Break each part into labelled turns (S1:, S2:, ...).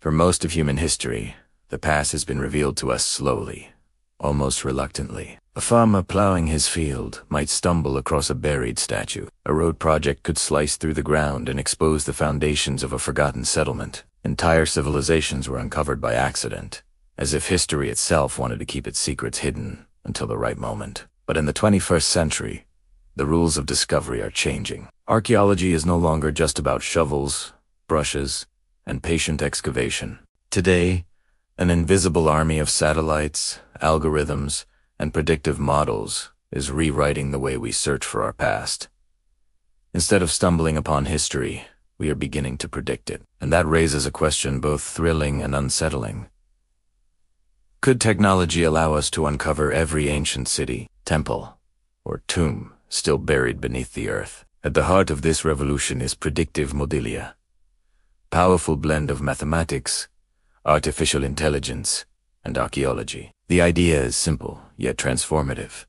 S1: For most of human history, the past has been revealed to us slowly, almost reluctantly. A farmer plowing his field might stumble across a buried statue. A road project could slice through the ground and expose the foundations of a forgotten settlement. Entire civilizations were uncovered by accident, as if history itself wanted to keep its secrets hidden until the right moment. But in the 21st century, the rules of discovery are changing. Archaeology is no longer just about shovels, brushes, and patient excavation. Today, an invisible army of satellites, algorithms, and predictive models is rewriting the way we search for our past. Instead of stumbling upon history, we are beginning to predict it. And that raises a question both thrilling and unsettling. Could technology allow us to uncover every ancient city, temple, or tomb still buried beneath the earth? At the heart of this revolution is predictive modelia, powerful blend of mathematics, artificial intelligence, and archaeology. The idea is simple, yet transformative.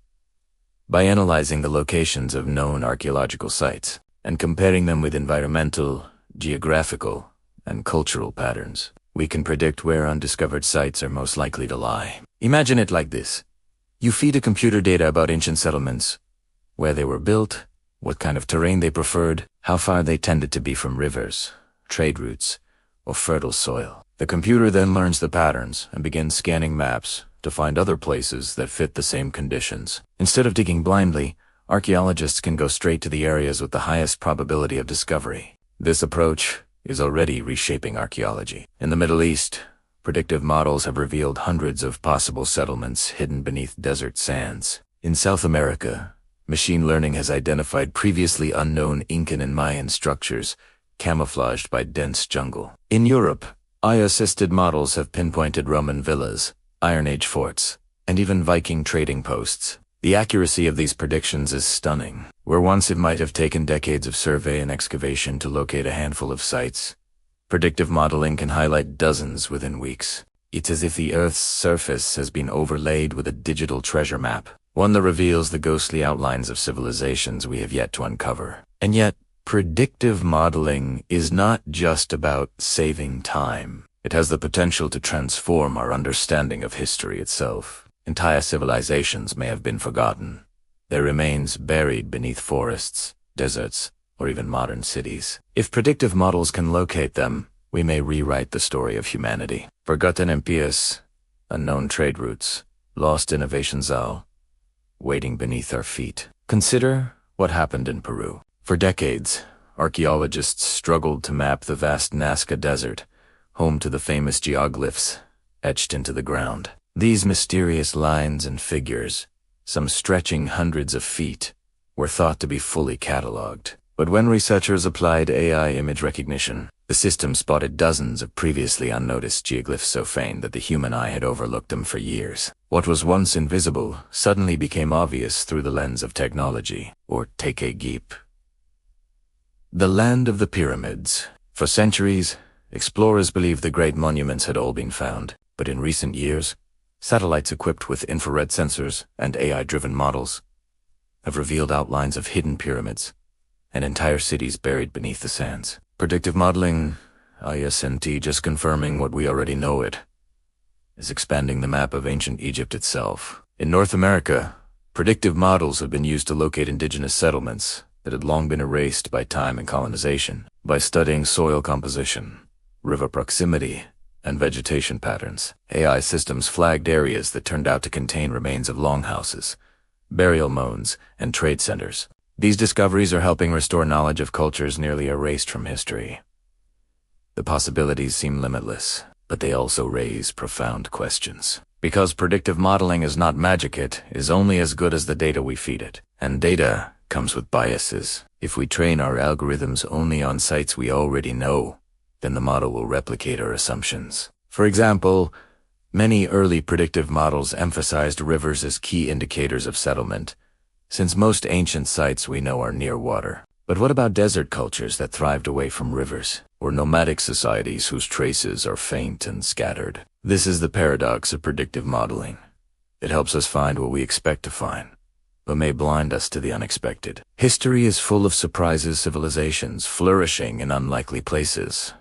S1: By analyzing the locations of known archaeological sites and comparing them with environmental, geographical, and cultural patterns, we can predict where undiscovered sites are most likely to lie. Imagine it like this. You feed a computer data about ancient settlements, where they were built, what kind of terrain they preferred, how far they tended to be from rivers, trade routes, or fertile soil. The computer then learns the patterns and begins scanning maps to find other places that fit the same conditions. Instead of digging blindly, archaeologists can go straight to the areas with the highest probability of discovery. This approach is already reshaping archaeology. In the Middle East, predictive models have revealed hundreds of possible settlements hidden beneath desert sands. In South America, machine learning has identified previously unknown Incan and Mayan structures camouflaged by dense jungle. In Europe, AI-assisted models have pinpointed Roman villas, Iron Age forts, and even Viking trading posts. The accuracy of these predictions is stunning. Where once it might have taken decades of survey and excavation to locate a handful of sites, predictive modeling can highlight dozens within weeks. It's as if the Earth's surface has been overlaid with a digital treasure map, one that reveals the ghostly outlines of civilizations we have yet to uncover. And yet, predictive modeling is not just about saving time. It has the potential to transform our understanding of history itself. Entire civilizations may have been forgotten, their remains buried beneath forests, deserts, or even modern cities. If predictive models can locate them, we may rewrite the story of humanity. Forgotten empires, unknown trade routes, lost innovations all waiting beneath our feet. Consider what happened in Peru. For decades, archaeologists struggled to map the vast Nazca Desert, home to the famous geoglyphs etched into the ground. These mysterious lines and figures, some stretching hundreds of feet, were thought to be fully catalogued. But when researchers applied AI image recognition, the system spotted dozens of previously unnoticed geoglyphs so faint that the human eye had overlooked them for years. What was once invisible suddenly became obvious through the lens of technology, or Tekegeep. The land of the pyramids. For centuries, explorers believed the great monuments had all been found, but in recent years, satellites equipped with infrared sensors and AI-driven models have revealed outlines of hidden pyramids and entire cities buried beneath the sands. Predictive modeling, ISNT, just confirming what we already know it, is expanding the map of ancient Egypt itself. In North America, predictive models have been used to locate indigenous settlements that had long been erased by time and colonization. By studying soil composition, river proximity, and vegetation patterns, AI systems flagged areas that turned out to contain remains of longhouses, burial mounds, and trade centers. These discoveries are helping restore knowledge of cultures nearly erased from history. The possibilities seem limitless, but they also raise profound questions. Because predictive modeling is not magic, it is only as good as the data we feed it. And data comes with biases. If we train our algorithms only on sites we already know, then the model will replicate our assumptions. For example, many early predictive models emphasized rivers as key indicators of settlement, since most ancient sites we know are near water. But what about desert cultures that thrived away from rivers, or nomadic societies whose traces are faint and scattered? This is the paradox of predictive modeling. It helps us find what we expect to find, but may blind us to the unexpected. History is full of surprises, civilizations flourishing in unlikely places.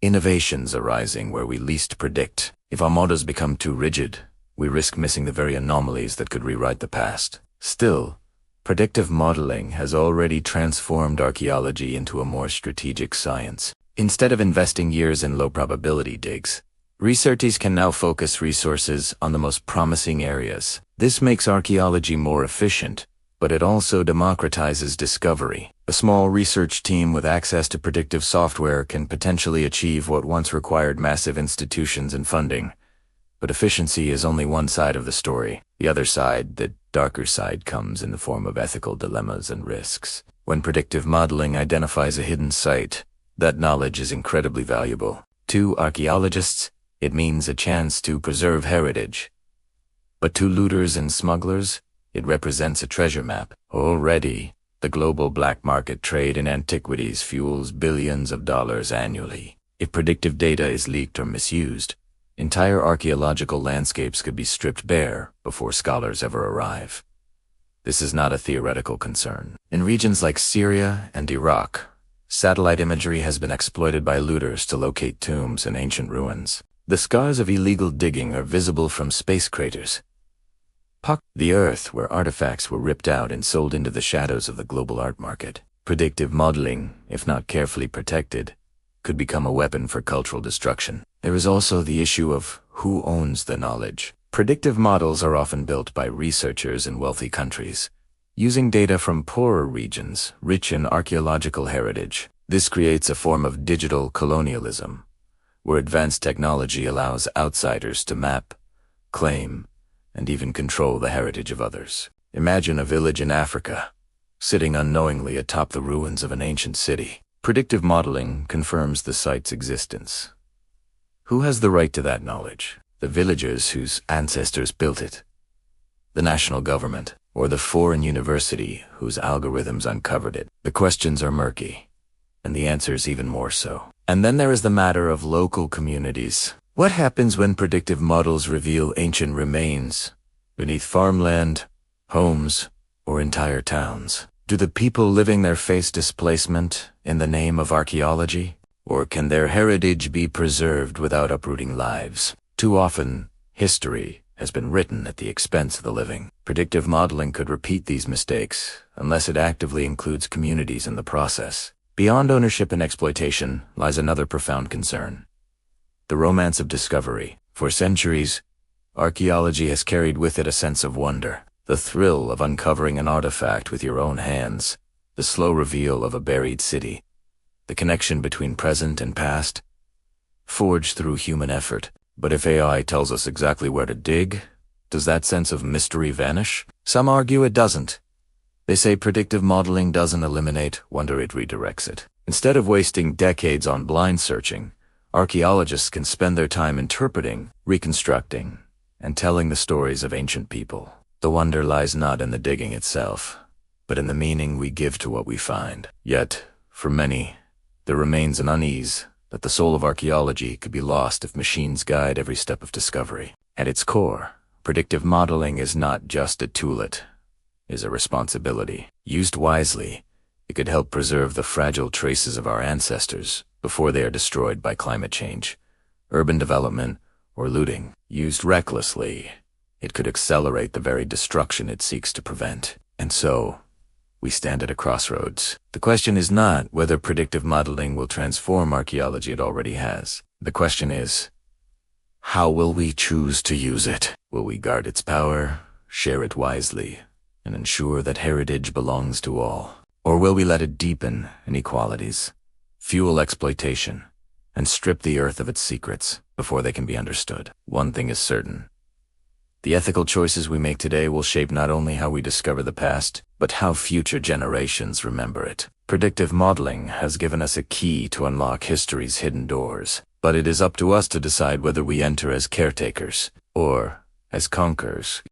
S1: Innovations arising where we least predict. If our models become too rigid, we risk missing the very anomalies that could rewrite the past. Still, predictive modeling has already transformed archaeology into a more strategic science. Instead of investing years in low-probability digs, researchers can now focus resources on the most promising areas. This makes archaeology more efficient, but it also democratizes discovery. A small research team with access to predictive software can potentially achieve what once required massive institutions and funding. But efficiency is only one side of the story. The other side, the darker side, comes in the form of ethical dilemmas and risks. When predictive modeling identifies a hidden site, that knowledge is incredibly valuable. To archaeologists, it means a chance to preserve heritage. But to looters and smugglers, it represents a treasure map. Already, the global black market trade in antiquities fuels billions of dollars annually. If predictive data is leaked or misused, entire archaeological landscapes could be stripped bare before scholars ever arrive. This is not a theoretical concern. In regions like Syria and Iraq, satellite imagery has been exploited by looters to locate tombs and ancient ruins. The scars of illegal digging are visible from space craters. The earth where artifacts were ripped out and sold into the shadows of the global art market. Predictive modeling, if not carefully protected, could become a weapon for cultural destruction. There is also the issue of who owns the knowledge. Predictive models are often built by researchers in wealthy countries, using data from poorer regions rich in archaeological heritage. This creates a form of digital colonialism, where advanced technology allows outsiders to map, claim, and even control the heritage of others. Imagine a village in Africa, sitting unknowingly atop the ruins of an ancient city. Predictive modeling confirms the site's existence. Who has the right to that knowledge? The villagers whose ancestors built it, the national government, or the foreign university whose algorithms uncovered it? The questions are murky, and the answers even more so. And then there is the matter of local communities. What happens when predictive models reveal ancient remains beneath farmland, homes, or entire towns? Do the people living there face displacement in the name of archaeology? Or can their heritage be preserved without uprooting lives? Too often, history has been written at the expense of the living. Predictive modeling could repeat these mistakes unless it actively includes communities in the process. Beyond ownership and exploitation lies another profound concern: the romance of discovery. For centuries, archaeology has carried with it a sense of wonder, the thrill of uncovering an artifact with your own hands, the slow reveal of a buried city, the connection between present and past, forged through human effort. But if AI tells us exactly where to dig, does that sense of mystery vanish? Some argue it doesn't. They say predictive modeling doesn't eliminate wonder, it redirects it. Instead of wasting decades on blind searching, archaeologists can spend their time interpreting, reconstructing, and telling the stories of ancient people. The wonder lies not in the digging itself, but in the meaning we give to what we find. Yet, for many, there remains an unease that the soul of archaeology could be lost if machines guide every step of discovery. At its core, predictive modeling is not just a tool, it is a responsibility. Used wisely, it could help preserve the fragile traces of our ancestors before they are destroyed by climate change, urban development, or looting. Used recklessly, it could accelerate the very destruction it seeks to prevent. And so, we stand at a crossroads. The question is not whether predictive modeling will transform archaeology, it already has. The question is, how will we choose to use it? Will we guard its power, share it wisely, and ensure that heritage belongs to all? Or will we let it deepen inequalities, fuel exploitation, and strip the earth of its secrets before they can be understood? One thing is certain: the ethical choices we make today will shape not only how we discover the past, but how future generations remember it. Predictive modeling has given us a key to unlock history's hidden doors, but it is up to us to decide whether we enter as caretakers or as conquerors.